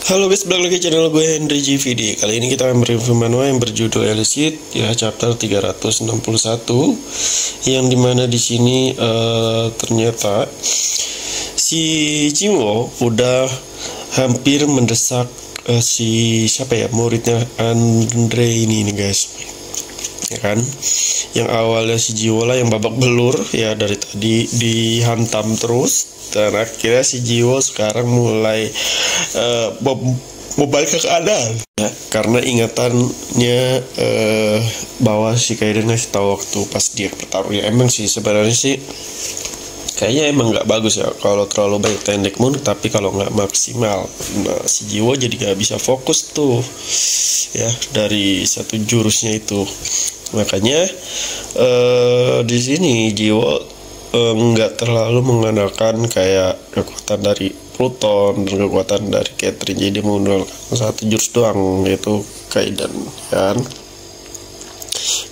Halo guys, balik lagi channel gue Henry GVD. Kali ini kita akan mereview manual yang berjudul Elicit ya, chapter 361, yang dimana di sini ternyata si Jiwo udah hampir mendesak muridnya Andre ini nih guys, ya kan, yang awalnya si Jiwo lah yang babak belur ya, dari tadi dihantam terus, dan akhirnya si Jiwo sekarang mulai mau balik ke keadaan ya, karena ingatannya bahwa si Kaiden ngasih tahu waktu pas dia bertarung ya. Emang sih sebenarnya sih kayaknya emang nggak bagus ya kalau terlalu banyak teknik moon, tapi kalau nggak maksimal, nah si Jiwo jadi nggak bisa fokus tuh ya dari satu jurusnya itu. Makanya di sini Jiwo nggak terlalu mengandalkan kayak kekuatan dari Pluton dan kekuatan dari Catherine, jadi menggunakan satu jurus doang, yaitu Kaiden kan.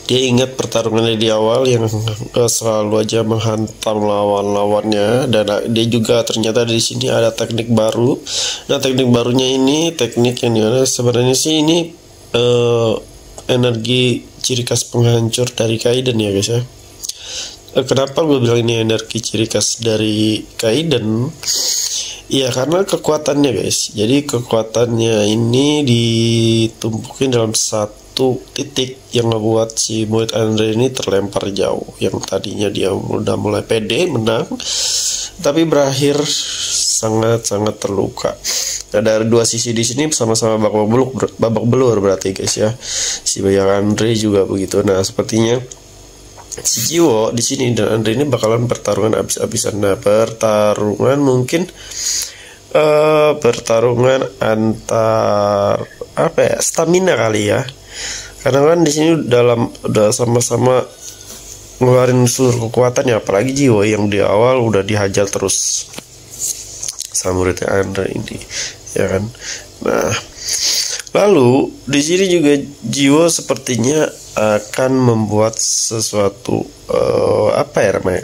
Dia ingat pertarungannya di awal yang selalu aja menghantam lawan-lawannya, dan dia juga ternyata di sini ada teknik baru. Nah, teknik barunya ini teknik yang dimana sebenarnya sih ini energi ciri khas penghancur dari Kaiden ya guys ya. Kenapa gue bilang ini energi ciri khas dari Kaiden? Ya karena kekuatannya guys. Jadi kekuatannya ini ditumpukin dalam satu titik yang membuat si murid Andre ini terlempar jauh. Yang tadinya dia udah mulai pede menang, tapi berakhir sangat-sangat terluka. Nah, dari dua sisi di sini sama-sama babak belur berarti guys ya. Si Bayang Andre juga begitu. Nah, sepertinya si Jiwo di sini dan Andre ini bakalan pertarungan abis-abisan. Nah, pertarungan mungkin pertarungan antar stamina kali ya. Karena kan di sini udah sama-sama ngeluarin seluruh kekuatan ya, apalagi Jiwo yang di awal udah dihajar terus sama muridnya Andre ini, ya kan. Nah, lalu di sini juga Jiwo sepertinya akan membuat sesuatu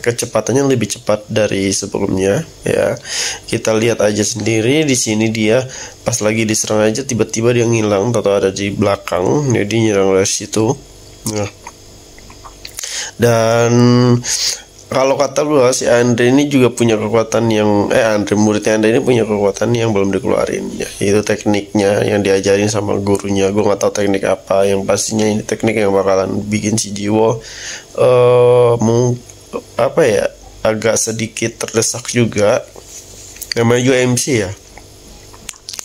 kecepatannya lebih cepat dari sebelumnya ya. Kita lihat aja sendiri di sini, dia pas lagi diserang aja tiba-tiba dia ngilang atau ada di belakang, jadi nyerang dari situ. Nah, dan kalau kata gue si Andre ini juga punya kekuatan yang muridnya Andre ini punya kekuatan yang belum dikeluarin ya, itu tekniknya yang diajarin sama gurunya. Gue nggak tahu teknik apa, yang pastinya ini teknik yang bakalan bikin si Jiwo agak sedikit terdesak juga. Namanya juga MC ya,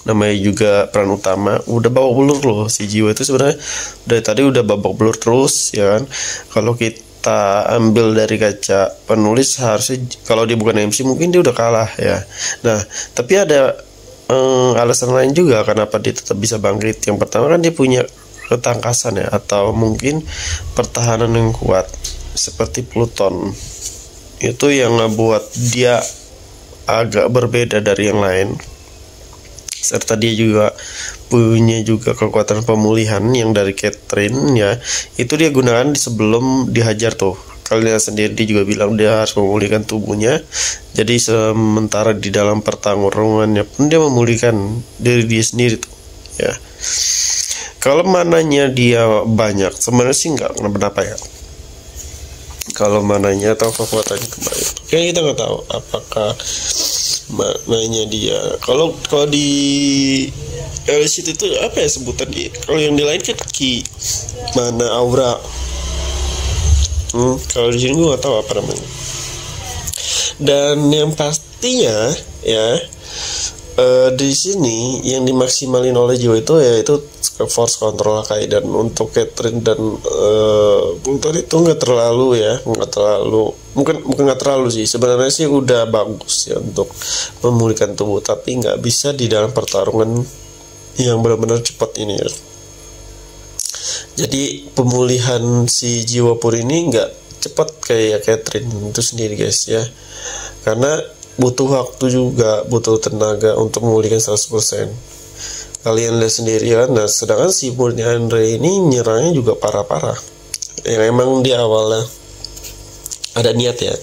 namanya juga peran utama, udah babak belur loh si Jiwo itu sebenarnya. Dari tadi udah babak belur terus ya kan. Kalau kita ambil dari kaca penulis, harusnya kalau dia bukan MC mungkin dia udah kalah ya. Nah, tapi ada alasan lain juga kenapa dia tetap bisa bangkit. Yang pertama kan dia punya ketangkasan ya, atau mungkin pertahanan yang kuat seperti Pluton. Itu yang ngebuat dia agak berbeda dari yang lain. Serta dia juga punya kekuatan pemulihan yang dari Catherine ya, itu dia gunakan sebelum dihajar tuh. Kalian sendiri dia juga bilang dia harus memulihkan tubuhnya, jadi sementara di dalam pertarungannya pun dia memulihkan diri dia sendiri tuh ya. Kalau mananya dia banyak sebenarnya sih nggak kenapa-napa ya, kalau mananya atau kekuatannya kembali. Kayaknya kita nggak tahu apakah maknanya dia. Kalau di Elicit itu apa ya sebutan dia? Kalau yang di lain kan ki, mana aura. Kalau di sini gue nggak tahu apa namanya. Dan yang pastinya ya di sini yang dimaksimalin oleh Jiwo itu yaitu force control Kaiden. Untuk Catherine dan Pluton itu nggak terlalu ya, mungkin nggak terlalu sih sebenarnya sih, udah bagus ya untuk memulihkan tubuh, tapi nggak bisa di dalam pertarungan yang benar-benar cepat ini ya. Jadi pemulihan si Jiwo pur ini nggak cepat kayak Catherine itu sendiri guys ya, karena butuh waktu juga, butuh tenaga untuk memulihkan 100%. Kalian lihat sendiri kan. Nah, sedangkan si muridnya Andre ini nyerangnya juga parah-parah. Yang emang di awalnya ada niat ya.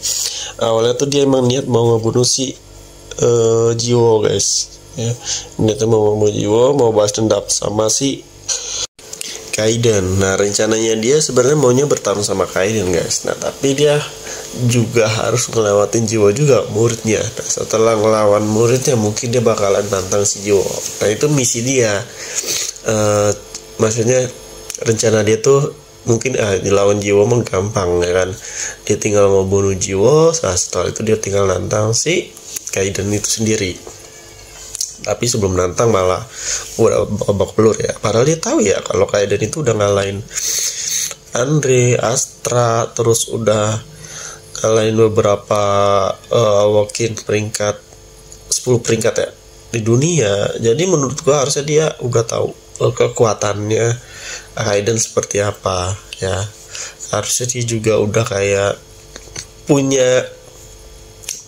Awalnya tuh dia emang niat mau ngebunuh si Jiwo guys. ya. Ini tuh mau Jiwo mau balas dendam sama si Kaiden. Nah rencananya dia sebenarnya maunya bertarung sama Kaiden guys. Nah tapi dia juga harus ngelewatin Jiwo juga muridnya. Nah, setelah ngelawan muridnya mungkin dia bakalan tantang si Jiwo. Nah itu misi dia. Maksudnya rencana dia tuh mungkin dilawan Jiwo mah gampang ya kan. Dia tinggal mau bunuh Jiwo. Nah, setelah itu dia tinggal nantang si Kaiden itu sendiri. Tapi sebelum nantang malah udah babak belur ya. Padahal dia tahu ya kalau Kaiden itu udah ngalahin Andre, Astra, terus udah ngalahin beberapa walk-in peringkat 10 peringkat ya di dunia. Jadi menurut gua harusnya dia udah tahu kekuatannya Kaiden seperti apa ya. Harusnya dia juga udah kayak punya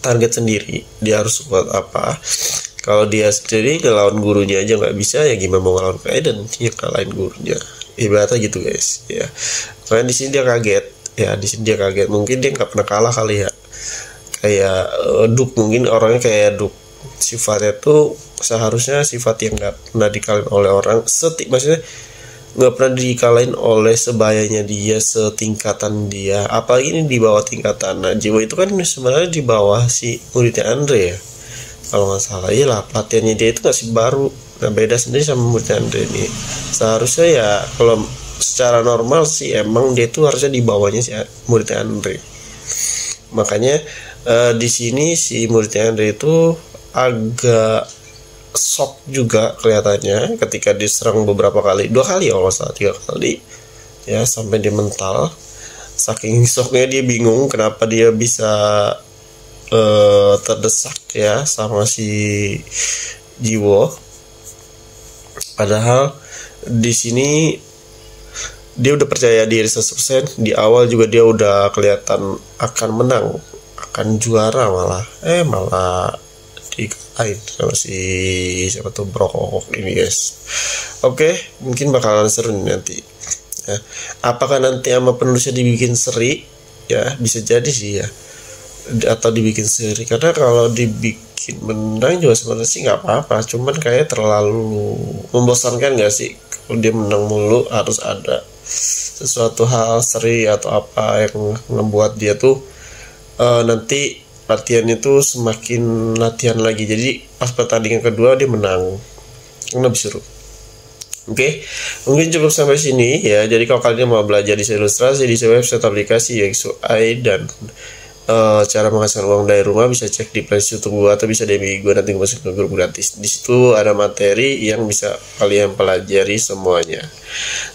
target sendiri. Dia harus buat apa. Kalau dia sendiri ngelawan gurunya aja nggak bisa, ya gimana mau ngelawan Kaiden? Ya kalahin gurunya. Ibaratnya gitu guys. Ya, karena di sini dia kaget. Ya di sini dia kaget. Mungkin dia nggak pernah kalah kali ya. Kayak Duk, mungkin orangnya kayak Duk. Sifatnya tuh seharusnya sifat yang nggak pernah dikalahin oleh orang. Maksudnya nggak pernah dikalahin oleh sebayanya dia, setingkatan dia. Apalagi ini di bawah tingkatan. Nah Jiwo itu kan sebenarnya di bawah si muridnya Andre ya. Kalau nggak salah, iyalah pelatihannya dia itu masih baru. Nah beda sendiri sama muridnya Andre ini. Seharusnya ya kalau secara normal sih emang dia itu harusnya di bawahnya si muridnya Andre. Makanya di sini si muridnya Andre itu agak shock juga kelihatannya ketika diserang beberapa kali, 2 kali ya kalau nggak salah, 3 kali ya, sampai dia mental. Saking shocknya dia bingung kenapa dia bisa terdesak ya sama si Jiwo. Padahal di sini dia udah percaya diri 100%. Di awal juga dia udah kelihatan akan menang, akan juara, malah dikalahin sama si siapa tuh Brokok ini guys. Oke, mungkin bakalan seru nanti ya. Apakah nanti sama penulisnya dibikin seri ya, bisa jadi sih ya, atau dibikin seri. Karena kalau dibikin menang juga sebenarnya sih nggak apa-apa, cuman kayak terlalu membosankan nggak sih kalau dia menang mulu. Harus ada sesuatu hal seri atau apa yang membuat dia tuh nanti latihan itu semakin latihan lagi, jadi pas pertandingan kedua dia menang, kan lebih seru. Oke, mungkin cukup sampai sini ya. Jadi kalau kalian mau belajar desain ilustrasi di website aplikasi UX/UI dan cara menghasilkan uang dari rumah, bisa cek di playlist YouTube gua atau bisa DM gua, nanti gua masuk ke grup gratis. Di situ ada materi yang bisa kalian pelajari semuanya.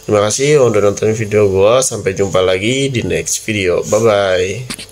Terima kasih udah nonton video gua. Sampai jumpa lagi di next video. Bye bye.